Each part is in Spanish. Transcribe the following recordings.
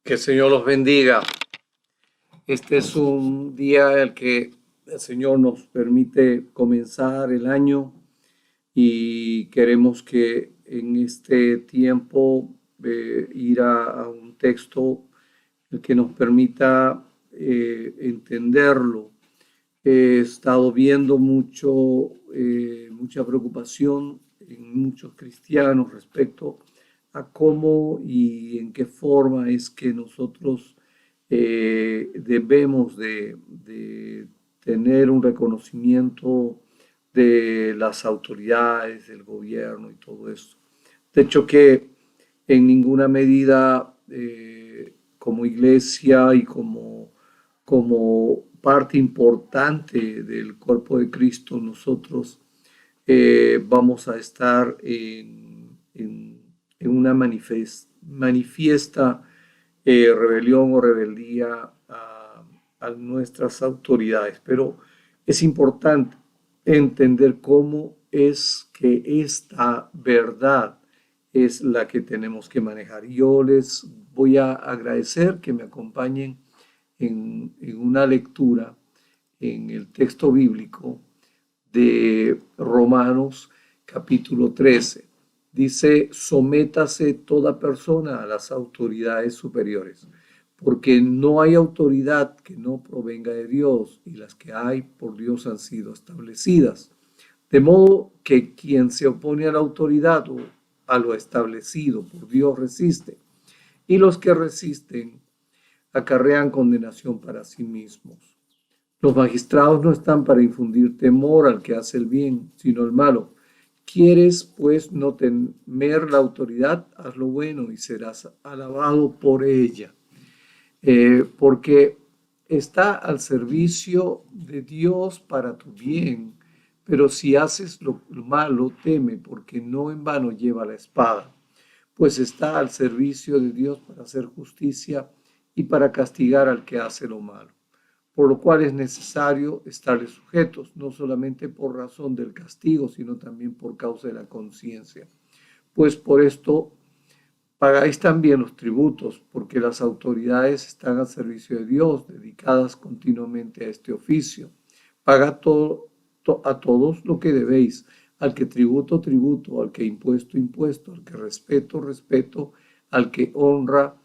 Que el Señor los bendiga. Este es un día en el que el Señor nos permite comenzar el año y queremos que en este tiempo ir a un texto que nos permita entenderlo. He estado viendo mucha preocupación en muchos cristianos respecto a cómo y en qué forma es que nosotros debemos de tener un reconocimiento de las autoridades, del gobierno y todo esto. De hecho que en ninguna medida como iglesia y como parte importante del cuerpo de Cristo nosotros vamos a estar en una manifiesta rebelión o rebeldía a nuestras autoridades. Pero es importante entender cómo es que esta verdad es la que tenemos que manejar. Yo les voy a agradecer que me acompañen en una lectura en el texto bíblico de Romanos capítulo 13. Dice, sométase toda persona a las autoridades superiores, porque no hay autoridad que no provenga de Dios, y las que hay por Dios han sido establecidas. De modo que quien se opone a la autoridad o a lo establecido por Dios resiste, y los que resisten acarrean condenación para sí mismos. Los magistrados no están para infundir temor al que hace el bien, sino al malo. ¿Quieres, pues, no temer la autoridad? Haz lo bueno y serás alabado por ella. Porque está al servicio de Dios para tu bien. Pero si haces lo malo, teme, porque no en vano lleva la espada, pues está al servicio de Dios para hacer justicia y para castigar al que hace lo malo. Por lo cual es necesario estarles sujetos, no solamente por razón del castigo, sino también por causa de la conciencia. Pues por esto pagáis también los tributos, porque las autoridades están al servicio de Dios, dedicadas continuamente a este oficio. Pagad a todos lo que debéis, al que tributo, tributo, al que impuesto, impuesto, al que respeto, respeto, al que honra,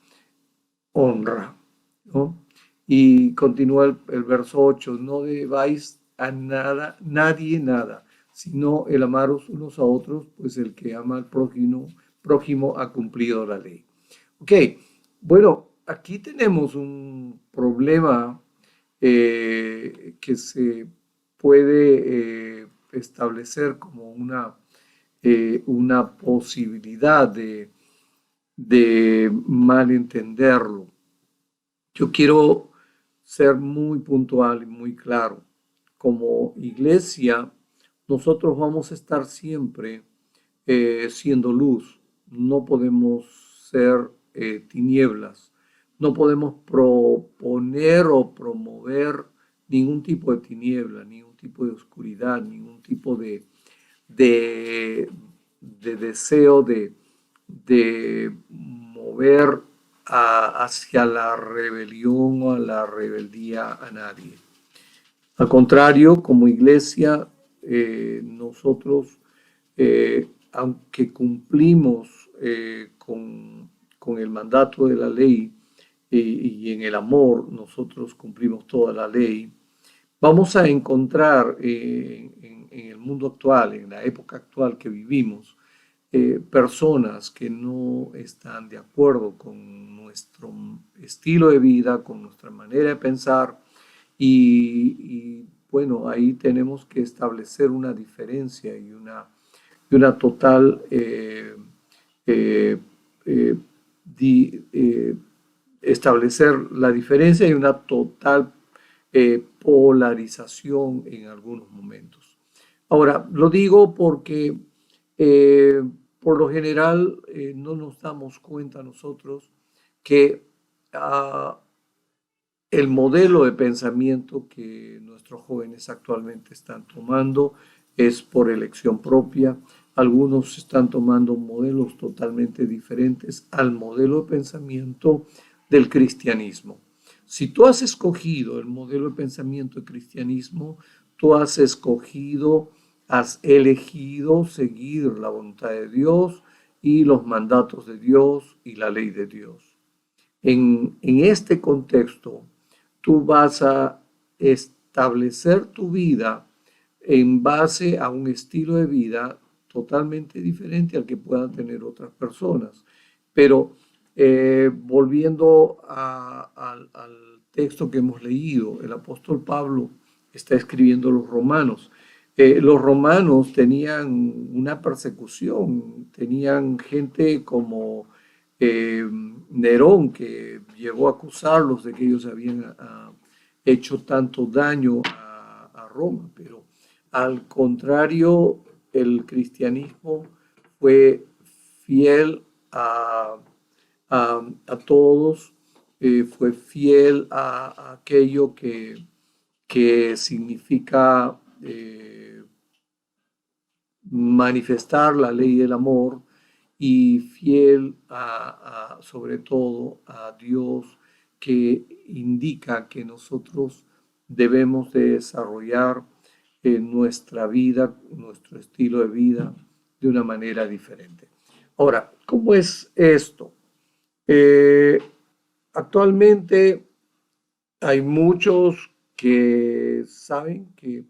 honra, ¿no? Y continúa el verso 8, no debáis a nadie nada, sino el amaros unos a otros, pues el que ama al prójimo ha cumplido la ley. Ok, bueno, aquí tenemos un problema que se puede establecer como una posibilidad de malentenderlo. Yo quiero ser muy puntual y muy claro. Como iglesia, nosotros vamos a estar siempre siendo luz. No podemos ser tinieblas. No podemos proponer o promover ningún tipo de tiniebla, ningún tipo de oscuridad, ningún tipo de, de deseo de mover hacia la rebelión o a la rebeldía a nadie. Al contrario, como iglesia, nosotros, aunque cumplimos con el mandato de la ley y en el amor, nosotros cumplimos toda la ley, vamos a encontrar en el mundo actual, en la época actual que vivimos, personas que no están de acuerdo con nuestro estilo de vida, con nuestra manera de pensar y bueno, ahí tenemos que establecer una diferencia y una total eh, eh, establecer la diferencia y una total polarización en algunos momentos. Ahora, lo digo porque eh, por lo general no nos damos cuenta nosotros que uh, el modelo de pensamiento que nuestros jóvenes actualmente están tomando es por elección propia. Algunos están tomando modelos totalmente diferentes al modelo de pensamiento del cristianismo. Si tú has escogido el modelo de pensamiento del cristianismo, tú has escogido, has elegido seguir la voluntad de Dios y los mandatos de Dios y la ley de Dios. En este contexto, tú vas a establecer tu vida en base a un estilo de vida totalmente diferente al que puedan tener otras personas. Pero volviendo al texto que hemos leído, el apóstol Pablo está escribiendo los romanos. Los romanos tenían una persecución, tenían gente como Nerón, que llegó a acusarlos de que ellos habían hecho tanto daño a Roma, pero al contrario, el cristianismo fue fiel a todos, fue fiel a aquello que significa manifestar la ley del amor y fiel sobre todo a Dios, que indica que nosotros debemos de desarrollar nuestra vida, nuestro estilo de vida de una manera diferente. Ahora, ¿cómo es esto? Actualmente hay muchos que saben que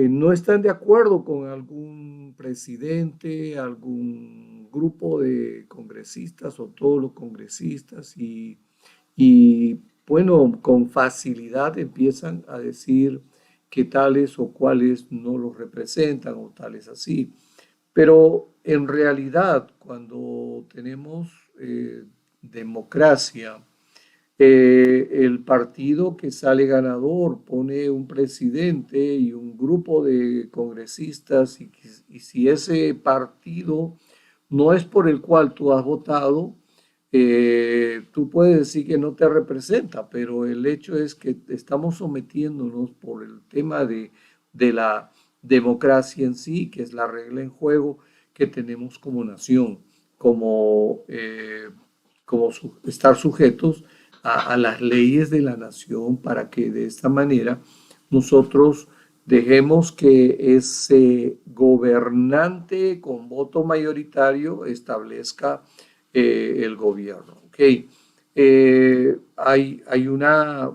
no están de acuerdo con algún presidente, algún grupo de congresistas o todos los congresistas y bueno, con facilidad empiezan a decir que tales o cuales no los representan o tales así. Pero en realidad, cuando tenemos democracia, el partido que sale ganador pone un presidente y un grupo de congresistas y si ese partido no es por el cual tú has votado, tú puedes decir que no te representa, pero el hecho es que estamos sometiéndonos por el tema de la democracia en sí, que es la regla en juego que tenemos como nación, como estar sujetos a las leyes de la nación para que de esta manera nosotros dejemos que ese gobernante con voto mayoritario establezca el gobierno. ¿Okay? Hay una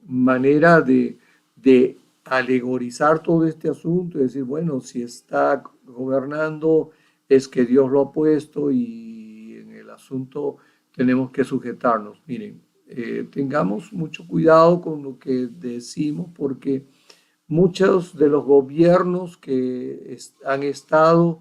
manera de alegorizar todo este asunto y decir, bueno, si está gobernando es que Dios lo ha puesto y en el asunto tenemos que sujetarnos. Miren, tengamos mucho cuidado con lo que decimos porque muchos de los gobiernos que han estado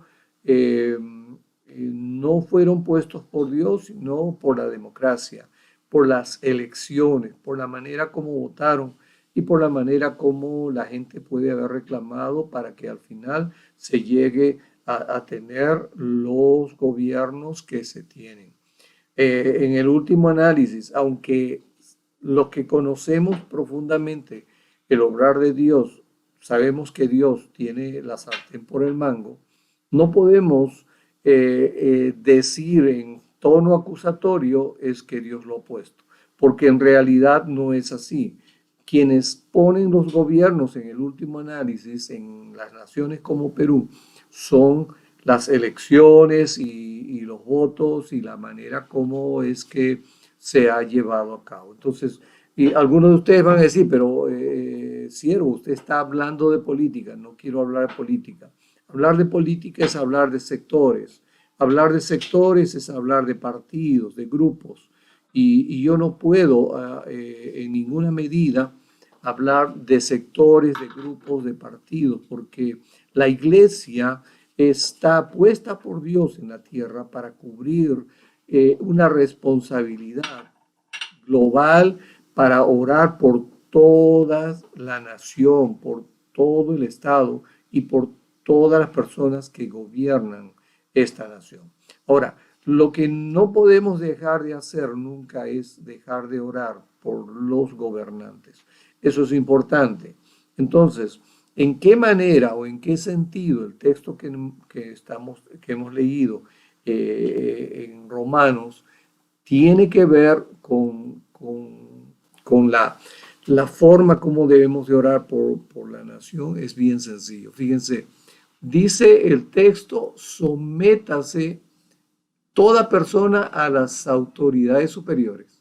no fueron puestos por Dios, sino por la democracia, por las elecciones, por la manera como votaron y por la manera como la gente puede haber reclamado para que al final se llegue a tener los gobiernos que se tienen. En el último análisis, aunque los que conocemos profundamente el obrar de Dios, sabemos que Dios tiene la sartén por el mango, no podemos decir en tono acusatorio es que Dios lo ha puesto, porque en realidad no es así. Quienes ponen los gobiernos en el último análisis en las naciones como Perú son las elecciones y los votos y la manera como es que se ha llevado a cabo. Entonces, y algunos de ustedes van a decir, pero siervo, usted está hablando de política, no quiero hablar de política. Hablar de política es hablar de sectores. Hablar de sectores es hablar de partidos, de grupos. Y yo no puedo en ninguna medida hablar de sectores, de grupos, de partidos, porque la iglesia está puesta por Dios en la tierra para cubrir una responsabilidad global, para orar por toda la nación, por todo el Estado y por todas las personas que gobiernan esta nación. Ahora, lo que no podemos dejar de hacer nunca es dejar de orar por los gobernantes. Eso es importante. Entonces, ¿en qué manera o en qué sentido el texto que hemos leído en Romanos tiene que ver con la forma como debemos de orar por la nación? Es bien sencillo. Fíjense, dice el texto: sométase toda persona a las autoridades superiores.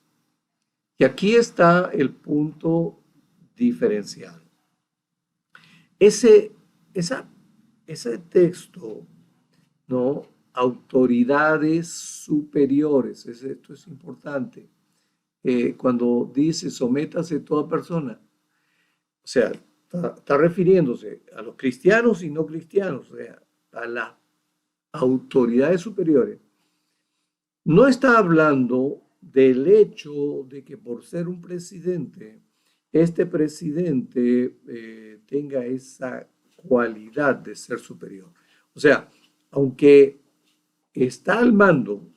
Y aquí está el punto diferencial. Ese, esa, ese texto, ¿no? Autoridades superiores, esto es importante. Cuando dice sométase toda persona, o sea, está refiriéndose a los cristianos y no cristianos, o sea, a las autoridades superiores. No está hablando del hecho de que por ser un presidente, este presidente tenga esa cualidad de ser superior. O sea, aunque está al mando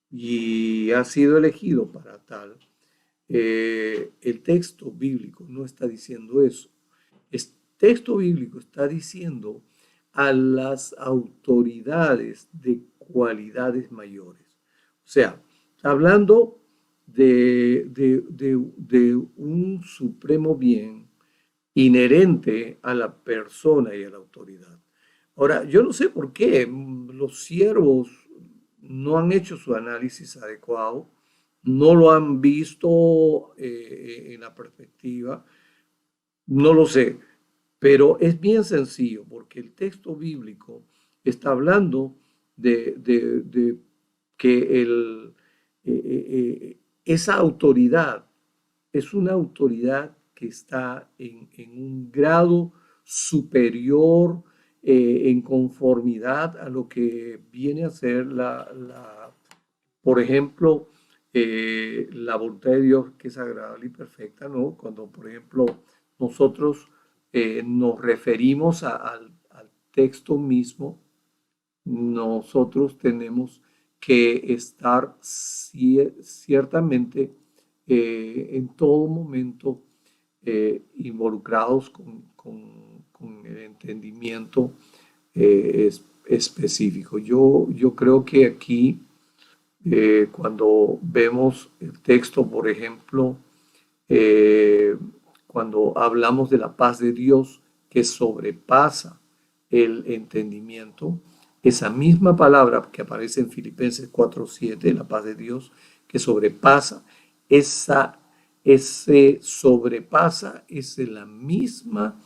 y ha sido elegido para tal, el texto bíblico no está diciendo eso. El texto bíblico está diciendo a las autoridades de cualidades mayores. O sea, hablando de un supremo bien inherente a la persona y a la autoridad. Ahora, yo no sé por qué los siervos no han hecho su análisis adecuado, no lo han visto en la perspectiva, no lo sé, pero es bien sencillo porque el texto bíblico está hablando de que esa autoridad es una autoridad que está en un grado superior, en conformidad a lo que viene a ser por ejemplo, la voluntad de Dios, que es agradable y perfecta, ¿no? Cuando, por ejemplo, nosotros nos referimos al texto mismo, nosotros tenemos que estar ciertamente en todo momento involucrados con el entendimiento específico. Yo creo que aquí, cuando vemos el texto, por ejemplo, eh, cuando hablamos de la paz de Dios que sobrepasa el entendimiento, esa misma palabra que aparece en Filipenses 4:7, la paz de Dios que sobrepasa, ese sobrepasa es la misma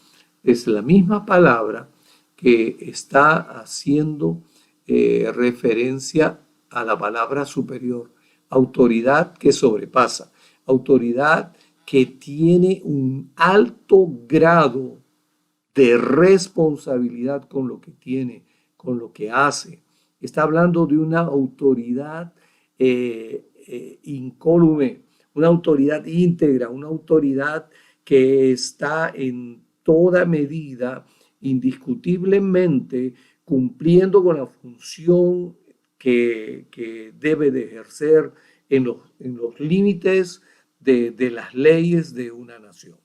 palabra que está haciendo referencia a la palabra superior, autoridad que sobrepasa, autoridad que tiene un alto grado de responsabilidad con lo que tiene, con lo que hace. Está hablando de una autoridad incólume, una autoridad íntegra, una autoridad que está en toda medida, indiscutiblemente, cumpliendo con la función que debe de ejercer en los límites de las leyes de una nación.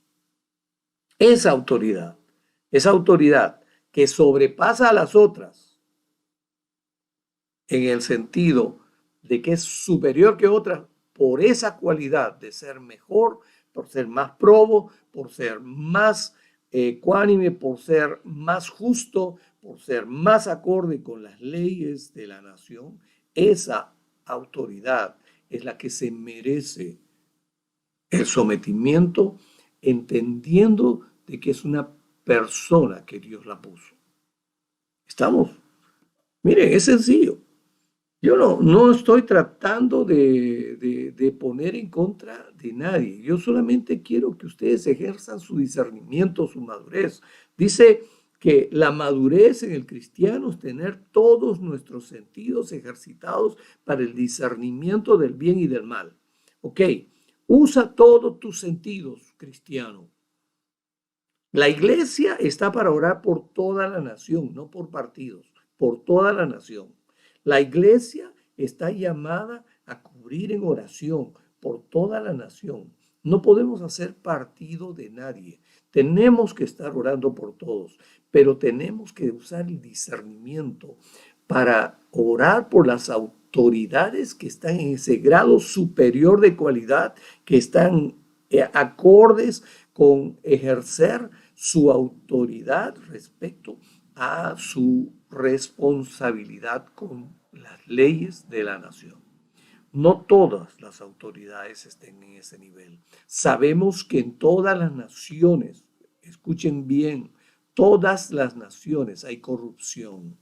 Esa autoridad que sobrepasa a las otras en el sentido de que es superior que otras por esa cualidad de ser mejor, por ser más probo, por ser más ecuánime, por ser más justo, por ser más acorde con las leyes de la nación. Esa autoridad es la que se merece el sometimiento, entendiendo de que es una persona que Dios la puso. ¿Estamos? Miren, es sencillo. Yo no estoy tratando de poner en contra de nadie. Yo solamente quiero que ustedes ejerzan su discernimiento, su madurez. Dice que la madurez en el cristiano es tener todos nuestros sentidos ejercitados para el discernimiento del bien y del mal. Ok, usa todos tus sentidos, cristiano. La iglesia está para orar por toda la nación, no por partidos, por toda la nación. La iglesia está llamada a cubrir en oración por toda la nación. No podemos hacer partido de nadie. Tenemos que estar orando por todos, pero tenemos que usar el discernimiento para orar por las autoridades que están en ese grado superior de cualidad, que están acordes con ejercer su autoridad respecto a su responsabilidad con las leyes de la nación. No todas las autoridades estén en ese nivel. Sabemos que en todas las naciones, escuchen bien, todas las naciones hay corrupción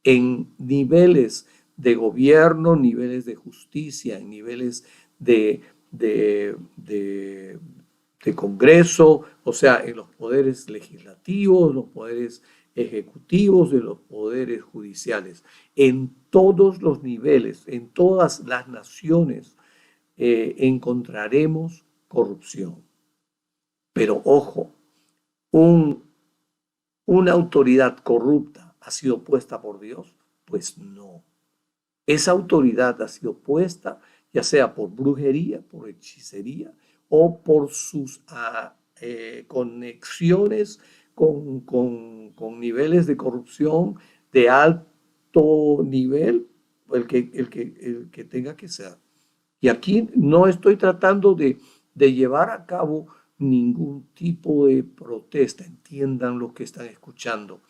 en niveles de gobierno, niveles de justicia, en niveles de, de, de, de Congreso, o sea, en los poderes legislativos, los poderes ejecutivos, de los poderes judiciales. En todos los niveles, en todas las naciones, encontraremos corrupción. Pero ojo, un, una autoridad corrupta ha sido puesta por Dios, pues no. Esa autoridad ha sido puesta ya sea por brujería, por hechicería o por sus conexiones con niveles de corrupción de alto nivel, el que tenga que ser. Y aquí no estoy tratando de llevar a cabo ningún tipo de protesta, entiendan lo que están escuchando,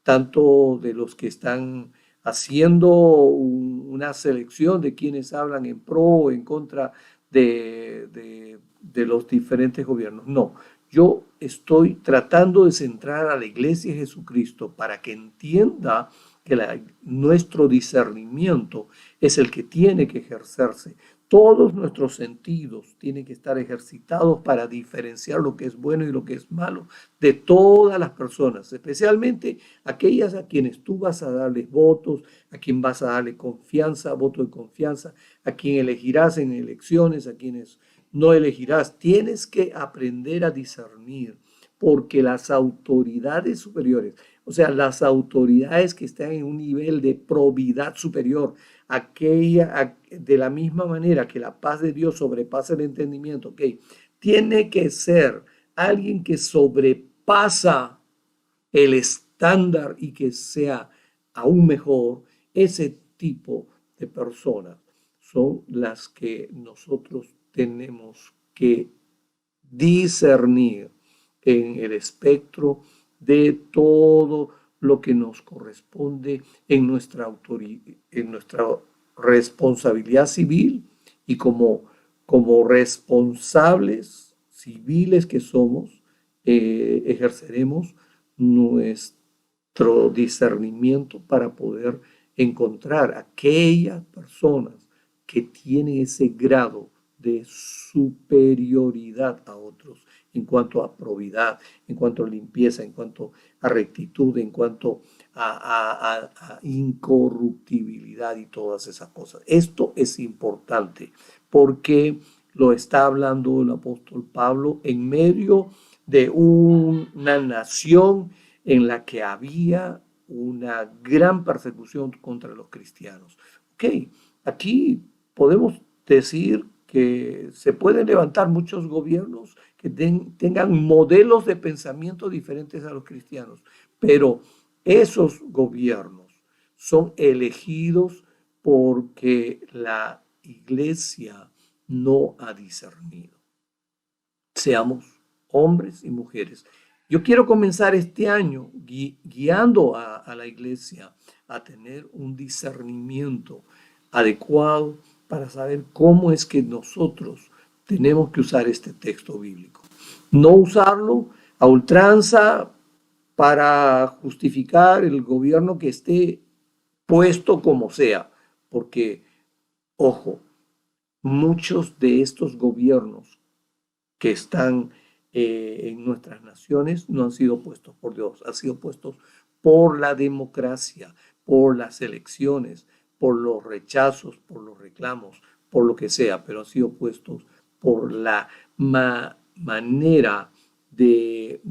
tanto de los que están haciendo una selección de quienes hablan en pro o en contra de los diferentes gobiernos. No, yo estoy tratando de centrar a la Iglesia de Jesucristo para que entienda que nuestro discernimiento es el que tiene que ejercerse. Todos nuestros sentidos tienen que estar ejercitados para diferenciar lo que es bueno y lo que es malo de todas las personas, especialmente aquellas a quienes tú vas a darles votos, a quien vas a darle confianza, voto de confianza, a quien elegirás en elecciones, a quienes no elegirás. Tienes que aprender a discernir porque las autoridades superiores, o sea, las autoridades que están en un nivel de probidad superior, aquella de la misma manera que la paz de Dios sobrepasa el entendimiento, ¿ok? Tiene que ser alguien que sobrepasa el estándar y que sea aún mejor. Ese tipo de personas son las que nosotros tenemos que discernir en el espectro de todo lo que nos corresponde en nuestra responsabilidad civil y como responsables civiles que somos, ejerceremos nuestro discernimiento para poder encontrar aquellas personas que tienen ese grado de superioridad a otros en cuanto a probidad, en cuanto a limpieza, en cuanto a rectitud, en cuanto a incorruptibilidad y todas esas cosas. Esto es importante porque lo está hablando el apóstol Pablo en medio de una nación en la que había una gran persecución contra los cristianos. Ok, aquí podemos decir que se pueden levantar muchos gobiernos que tengan modelos de pensamiento diferentes a los cristianos, pero esos gobiernos son elegidos porque la iglesia no ha discernido. Seamos hombres y mujeres. Yo quiero comenzar este año guiando a la iglesia a tener un discernimiento adecuado para saber cómo es que nosotros tenemos que usar este texto bíblico. No usarlo a ultranza para justificar el gobierno que esté puesto como sea, porque, ojo, muchos de estos gobiernos que están en nuestras naciones no han sido puestos por Dios, han sido puestos por la democracia, por las elecciones, por los rechazos, por los reclamos, por lo que sea, pero han sido puestos por la manera de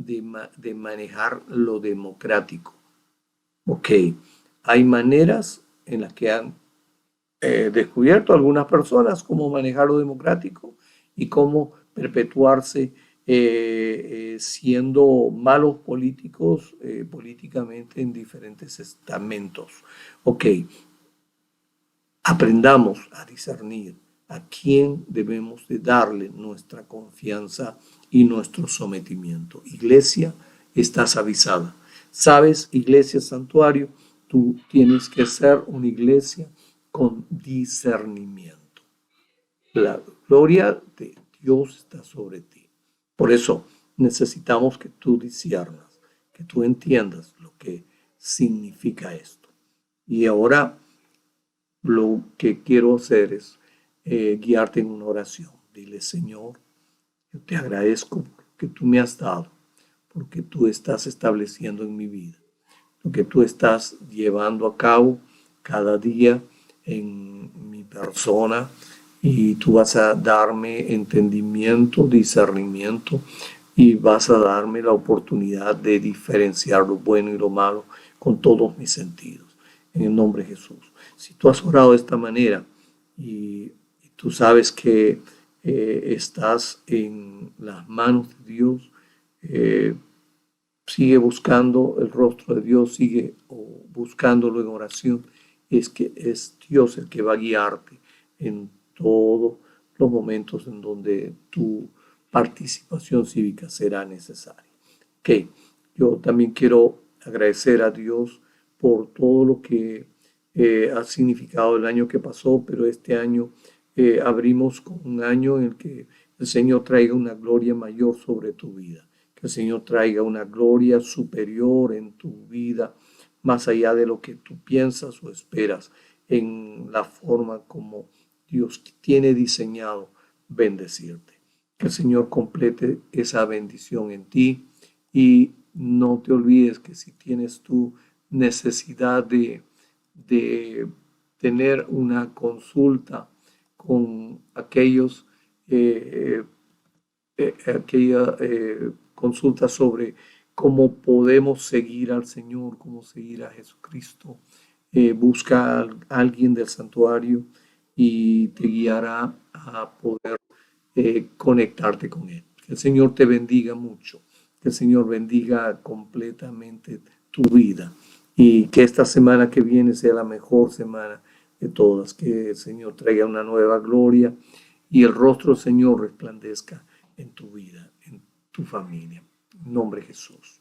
manejar lo democrático. Ok, hay maneras en las que han descubierto algunas personas cómo manejar lo democrático y cómo perpetuarse siendo malos políticos políticamente en diferentes estamentos. Ok, aprendamos a discernir a quién debemos de darle nuestra confianza y nuestro sometimiento. Iglesia, estás avisada. Sabes, iglesia santuario, tú tienes que ser una iglesia con discernimiento. La gloria de Dios está sobre ti. Por eso necesitamos que tú disciernas, que tú entiendas lo que significa esto. Y ahora lo que quiero hacer es guiarte en una oración. Dile, Señor, yo te agradezco por lo que tú me has dado, porque tú estás estableciendo en mi vida, lo que tú estás llevando a cabo cada día en mi persona, y tú vas a darme entendimiento, discernimiento, y vas a darme la oportunidad de diferenciar lo bueno y lo malo con todos mis sentidos. En el nombre de Jesús. Si tú has orado de esta manera y tú sabes que estás en las manos de Dios, sigue buscando el rostro de Dios, sigue buscándolo en oración. Es que es Dios el que va a guiarte en todos los momentos en donde tu participación cívica será necesaria. Ok, yo también quiero agradecer a Dios por todo lo que ha significado el año que pasó, pero este año abrimos con un año en el que el Señor traiga una gloria mayor sobre tu vida, que el Señor traiga una gloria superior en tu vida, más allá de lo que tú piensas o esperas, en la forma como Dios tiene diseñado bendecirte. Que el Señor complete esa bendición en ti, y no te olvides que si tienes tu necesidad de tener una consulta con aquella consulta sobre cómo podemos seguir al Señor, cómo seguir a Jesucristo, busca a alguien del santuario y te guiará a poder conectarte con Él. Que el Señor te bendiga mucho, que el Señor bendiga completamente tu vida, y que esta semana que viene sea la mejor semana de todas, que el Señor traiga una nueva gloria y el rostro del Señor resplandezca en tu vida, en tu familia. En nombre de Jesús.